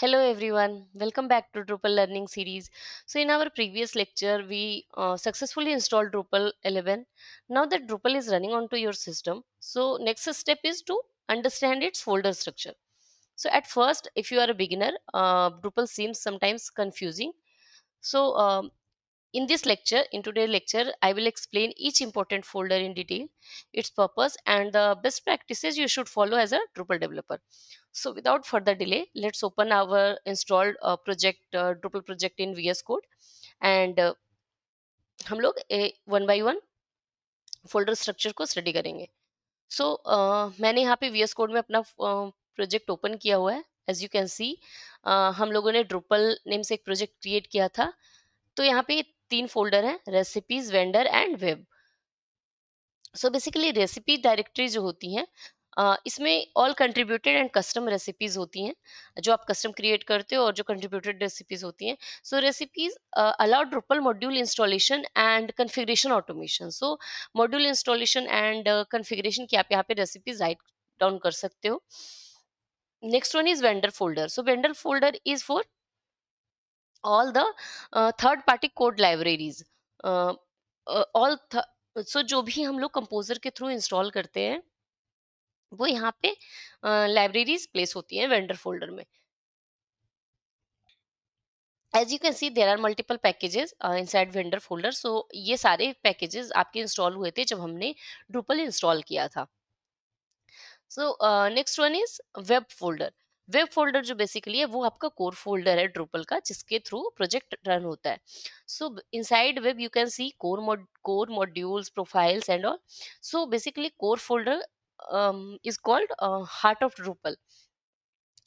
Hello everyone, welcome back to Drupal Learning Series. So in our previous lecture, we successfully installed Drupal 11. Now that Drupal is running onto your system, so next step is to understand its folder structure. So at first, if you are a beginner, Drupal seems sometimes confusing. So in this lecture, in today's lecture, I will explain each important folder in detail, its purpose, and the best practices you should follow as a Drupal developer. So without further delay, let's open our installed project Drupal project in VS Code and हम लोग one by one folder structure को study करेंगे. सो मैंने यहाँ पे VS code में अपना project open किया हुआ है. एज यू कैन सी हम लोगों ने ड्रुपल नेम से एक प्रोजेक्ट क्रिएट किया था. तो यहाँ पे तीन फोल्डर हैं: recipes, vendor and web. So basically recipe directory जो होती हैं, इसमें all contributed and custom recipes होती हैं जो आप कस्टम क्रिएट करते हो, और जो कंट्रीब्यूटेड रेसिपीज होती हैं. So recipes allow Drupal module installation and configuration automation. So module installation and configuration की आप यहाँ पे रेसिपीज राइट डाउन कर सकते हो. Next one is vendor folder. So vendor folder is for all the third party code libraries. All so जो भी हम लोग कंपोजर के थ्रू इंस्टॉल करते हैं, वो यहाँ पे लाइब्रेरीज प्लेस होती हैं वेंडर फोल्डर में. As you can see there are multiple packages inside vendor folder. So ये सारे पैकेजेस आपके इंस्टॉल हुए थे जब हमने ड्रुपल इंस्टॉल किया था. सो next one is web folder. Web folder जो बेसिकली है वो आपका कोर फोल्डर है ड्रुपल का, जिसके थ्रू प्रोजेक्ट रन होता है. सो inside web you can C core modules, profiles and all. So basically core folder is called heart of Drupal.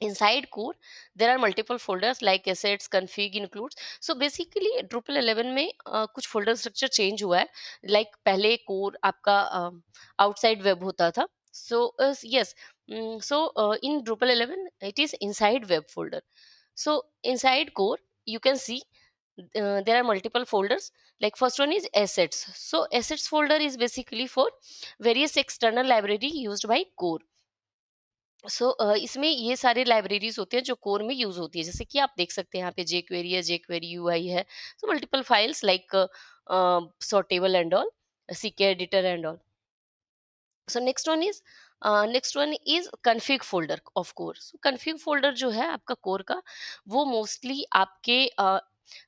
Inside core there are multiple folders like assets, config, includes. So basically Drupal 11 में कुछ folder structure change हुआ है. Like पहले core आपका outside web होता था. So yes, so in Drupal 11 it is inside web folder. So inside core you can see there are multiple folders. Like first one is assets. So assets folder is basically for various external library used by core. इसमें ये सारे libraries होते हैं जो core में use होती है. जैसे कि आप देख सकते हैं यहाँ पे जे क्वेरी है, जे क्वेरी यूआई है. So multiple files like sortable and all, CK editor and all. So next one is config folder of core. So config folder जो है आपका कोर का, वो मोस्टली आपके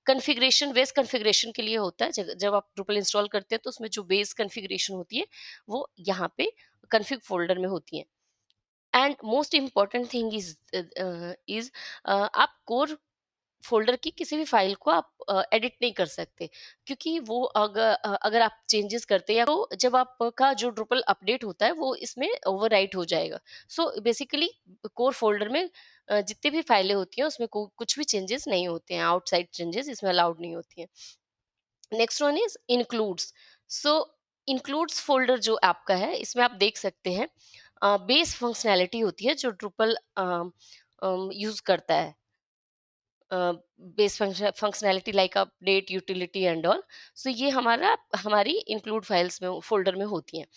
कन्फिग्रेशन, बेस कन्फिग्रेशन के लिए होता है. जब आप Drupal इंस्टॉल करते हैं तो उसमें जो बेस कन्फिग्रेशन होती है वो यहाँ पे कन्फिग फोल्डर में होती है. And most important thing is आप कोर फोल्डर की किसी भी फाइल को आप एडिट नहीं कर सकते, क्योंकि वो अगर आप चेंजेस करते हैं तो जब आपका जो ड्रुपल अपडेट होता है वो इसमें ओवरराइट हो जाएगा. सो बेसिकली कोर फोल्डर में जितनी भी फाइलें होती हैं उसमें कुछ भी चेंजेस नहीं होते हैं, आउटसाइड चेंजेस इसमें अलाउड नहीं होती हैं. Next one is includes. So includes folder जो आपका है, इसमें आप देख सकते हैं बेस फंक्शनैलिटी होती है जो ड्रुपल यूज करता है. Base functionality like update, utility and all. So ये हमारी इंक्लूड फाइल्स में, फोल्डर में होती हैं.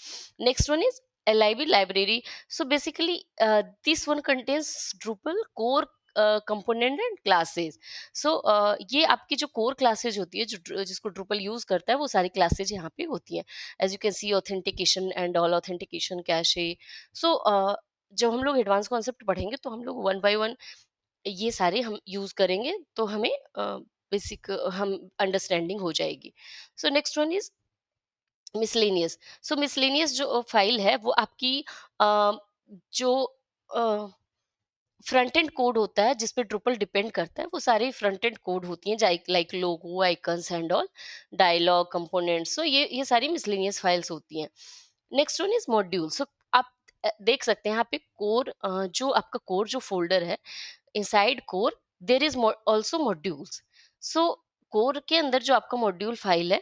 Next one is LIB library. So basically this one contains Drupal core component and classes. So ये आपकी जो कोर क्लासेज होती है, जिसको ड्रुपल यूज करता है, वो सारी क्लासेज यहाँ पे होती हैं. As you can see authentication and all, authentication, cache. So जब हम लोग एडवांस कॉन्सेप्ट पढ़ेंगे तो हम लोग वन बाय वन ये सारे हम यूज करेंगे, तो हमें बेसिक हम अंडरस्टैंडिंग हो जाएगी. सो next one is miscellaneous. So miscellaneous जो फाइल है वो आपकी जो फ्रंट एंड कोड होता है जिस पे ड्रुपल डिपेंड करता है, वो सारी फ्रंट एंड कोड होती हैं, like logo, icons and all, dialogue, components. So ये सारी मिसलेनियस फाइल्स होती हैं. Next one is module. So आप देख सकते हैं यहाँ पे कोर, जो आपका कोर जो फोल्डर है, inside core there is also modules. So core के अंदर जो आपका मॉड्यूल फाइल है,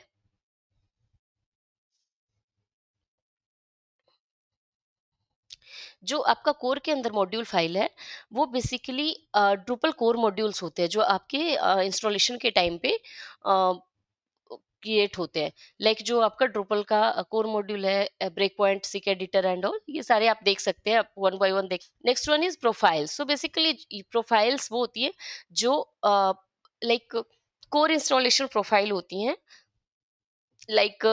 जो आपका कोर के अंदर मॉड्यूल फाइल है, वो बेसिकली ड्रुपल कोर मॉड्यूल्स होते हैं जो आपके इंस्टॉलेशन के टाइम पे क्रिएट होते हैं। लाइक जो आपका ड्रूपल का कोर मॉड्यूल है, break point, CK editor and all, ये सारे आप देख सकते हैं, आप वन बाय वन देख। Next one is profile. So basically profiles वो होती है जो लाइक कोर इंस्टॉलेशन प्रोफाइल होती हैं। लाइक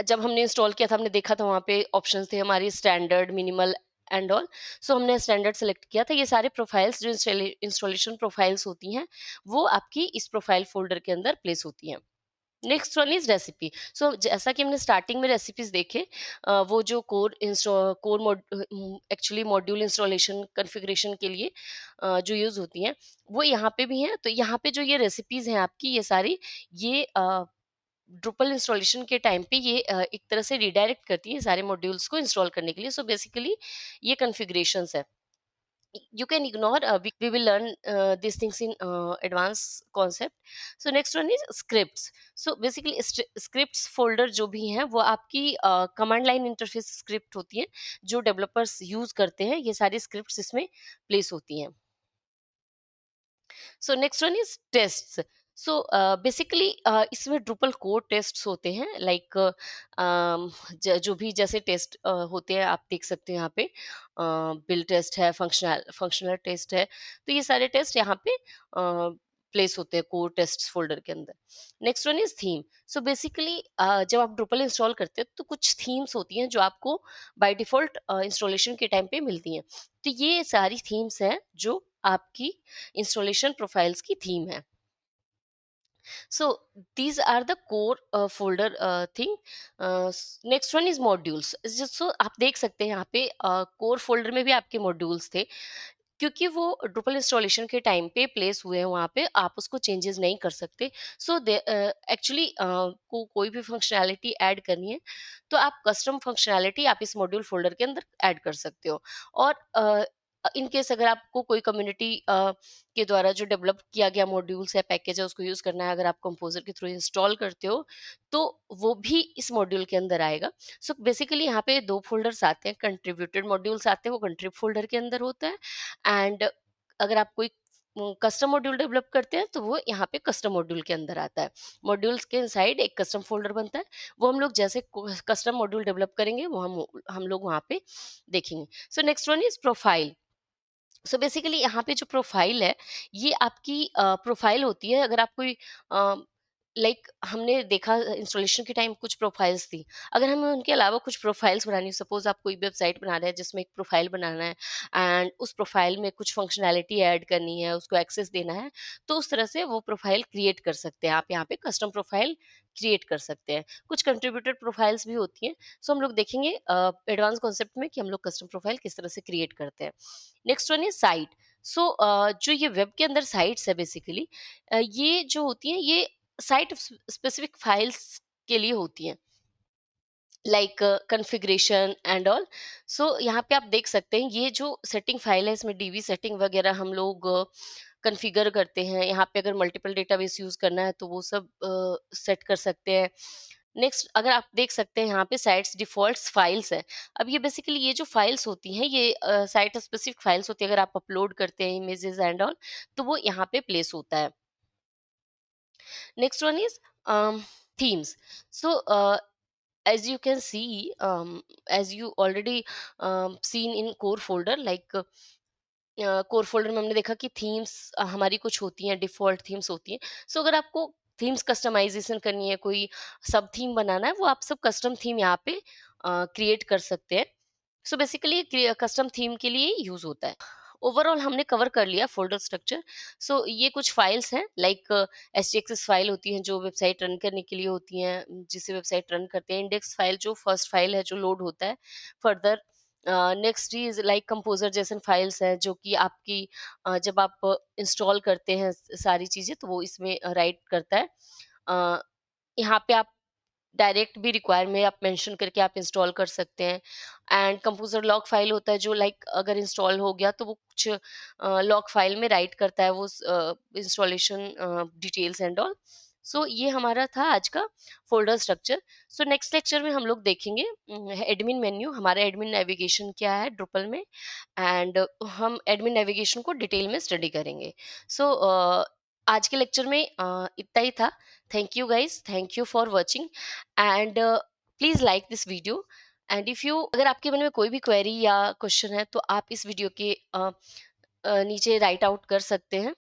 जब हमने इंस्टॉल किया था, हमने देखा था वहाँ पे ऑप्शंस थे हमारी स्टैंडर्ड, मिनिमल एंड ऑल। सो हमने स्टैंडर्ड सेलेक्ट किया था। ये सारे प्रोफाइल्स जो इंस्टॉलेशन प्रोफाइल्स होती हैं, वो आपकी इस प्रोफाइल फोल्डर के अंदर प्लेस होती हैं। Next one is recipe. So जैसा कि हमने स्टार्टिंग में रेसिपीज देखे, वो जो core actually module installation configuration के लिए जो यूज होती हैं, वो यहाँ पे भी हैं। तो यहाँ पे जो ये रेसिपीज हैं आपकी, ये सारी, ये ड्रुपल इंस्टॉलेशन के टाइम पे ये एक तरह से रिडायरेक्ट करती है सारे मॉड्यूल्स को इंस्टॉल करने के लिए। सो बेसिकली ये कॉन्फ़िगरेशंस है। You can ignore, we will learn these things in advanced concept. So next one is scripts. So basically scripts folder जो भी हैं, वो आपकी कमांड लाइन इंटरफेस स्क्रिप्ट होती हैं जो डेवलपर्स यूज करते हैं। ये सारी स्क्रिप्ट्स इसमें प्लेस होती हैं। सो next one is tests. So basically इसमें ड्रुपल कोड टेस्ट्स होते हैं। लाइक जो भी जैसे टेस्ट होते हैं, आप देख सकते हैं यहाँ पे बिल टेस्ट है, फंक्शनल टेस्ट है। तो ये सारे टेस्ट यहाँ पे प्लेस होते हैं कोर टेस्ट फोल्डर के अंदर। Next one is theme. So basically जब आप ड्रुपल इंस्टॉल करते हैं, तो कुछ थीम्स होती हैं जो आपको बाय डिफॉल्ट इंस्टॉलेशन के टाइम पे मिलती हैं। तो ये सारी थीम्स हैं जो आपकी इंस्टॉलेशन प्रोफाइल्स की थीम है। So these are the core folder thing. Next one is modules. So आप देख सकते हैं यहाँ पे core folder में भी आपके modules थे, क्योंकि वो ड्रुपल इंस्टॉलेशन के टाइम पे प्लेस हुए हैं। वहाँ पे आप उसको चेंजेस नहीं कर सकते। सो एक्चुअली कोई भी फंक्शनैलिटी ऐड करनी है, तो आप कस्टम फंक्शनैलिटी आप इस मॉड्यूल फोल्डर के अंदर ऐड कर सकते हो। और इन केस अगर आपको कोई कम्युनिटी के द्वारा जो डेवलप किया गया मॉड्यूल्स या पैकेज है उसको यूज करना है, अगर आप कंपोजर के थ्रू इंस्टॉल करते हो, तो वो भी इस मॉड्यूल के अंदर आएगा। सो बेसिकली यहाँ पे दो फोल्डर्स आते हैं, कंट्रीब्यूटेड मॉड्यूल्स आते हैं, वो कंट्रीब फोल्डर के अंदर होता है। एंड अगर आप कोई कस्टम मॉड्यूल डेवलप करते हैं, तो वो यहाँ पे कस्टम मॉड्यूल के अंदर आता है। मॉड्यूल्स के साइड एक कस्टम फोल्डर बनता है। वो हम लोग जैसे कस्टम मॉड्यूल डेवलप करेंगे, वो हम लोग वहाँ पे देखेंगे। सो next one is profile. So basically यहाँ पे जो प्रोफाइल है, ये आपकी प्रोफाइल होती है। अगर आप कोई लाइक हमने देखा इंस्टॉलेशन के टाइम कुछ प्रोफाइल्स थी, अगर हमें उनके अलावा कुछ प्रोफाइल्स बनानी, सपोज आप कोई वेबसाइट बना रहे हैं जिसमें एक प्रोफाइल बनाना है, एंड उस प्रोफाइल में कुछ फंक्शनैलिटी ऐड करनी है, उसको एक्सेस देना है, तो उस तरह से वो प्रोफाइल क्रिएट कर सकते हैं। आप यहाँ पे कस्टम प्रोफाइल क्रिएट कर सकते हैं। कुछ कंट्रीब्यूटेड प्रोफाइल्स भी होती हैं। सो हम लोग देखेंगे एडवांस कॉन्सेप्ट में कि हम लोग कस्टम प्रोफाइल किस तरह से क्रिएट करते हैं। Next one is site. So जो ये वेब के अंदर साइट्स है, बेसिकली ये जो होती हैं, ये साइट स्पेसिफिक फाइल्स के लिए होती हैं, लाइक कॉन्फ़िगरेशन एंड ऑल। सो यहाँ पे आप देख सकते हैं, ये जो सेटिंग फाइल है, इसमें डीबी सेटिंग वगैरह हम लोग कॉन्फ़िगर करते हैं। यहाँ पे अगर मल्टीपल डेटाबेस यूज़ करना है, तो वो सब सेट कर सकते हैं। नेक्स्ट अगर आप देख सकते हैं, यहाँ पे साइट्स डिफ़ॉल्ट्स फाइल्स है। अब ये बेसिकली ये जो फाइल्स होती हैं, ये साइट स्पेसिफिक फाइल्स होती है। अगर आप अपलोड करते हैं इमेजेस एंड ऑल, तो वो यहाँ पे प्लेस होता है। Next one is themes. So as you can see, as you already seen in core folder, like core folder में हमने देखा कि थीम्स हमारी कुछ होती हैं, डिफॉल्ट थीम्स होती हैं। सो अगर आपको थीम्स कस्टमाइजेशन करनी है, कोई सब थीम बनाना है, वो आप सब कस्टम थीम यहाँ पे क्रिएट कर सकते हैं। सो बेसिकली कस्टम थीम के लिए यूज होता है। ओवरऑल हमने कवर कर लिया फोल्डर स्ट्रक्चर। सो ये कुछ फाइल्स हैं, लाइक एचटीएक्सएस फाइल होती हैं जो वेबसाइट रन करने के लिए होती हैं, जिसे वेबसाइट रन करते हैं। इंडेक्स फाइल जो फर्स्ट फाइल है जो लोड होता है further. Next is like composer जैसन फाइल्स हैं जो कि आपकी जब आप इंस्टॉल करते हैं सारी चीजें, तो वो इसमें राइट करता है। अ, यहाँ पे आप डायरेक्ट भी रिक्वायर में आप मेंशन करके आप इंस्टॉल कर सकते हैं। एंड कंपोजर लॉग फाइल होता है जो लाइक अगर इंस्टॉल हो गया, तो वो कुछ लॉग फाइल में राइट करता है वो installation details and all. So ये हमारा था आज का folder structure. So next lecture में हम लोग देखेंगे एडमिन मेन्यू, हमारा एडमिन नेविगेशन क्या है ड्रुपल में, एंड हम एडमिन नेविगेशन को डिटेल में स्टडी करेंगे। सो आज के लेक्चर में इतना ही था। Thank you guys, thank you for watching, and please like this video. And if you, अगर आपके मन में कोई भी क्वेरी या क्वेश्चन है तो आप इस वीडियो के नीचे राइट आउट कर सकते हैं।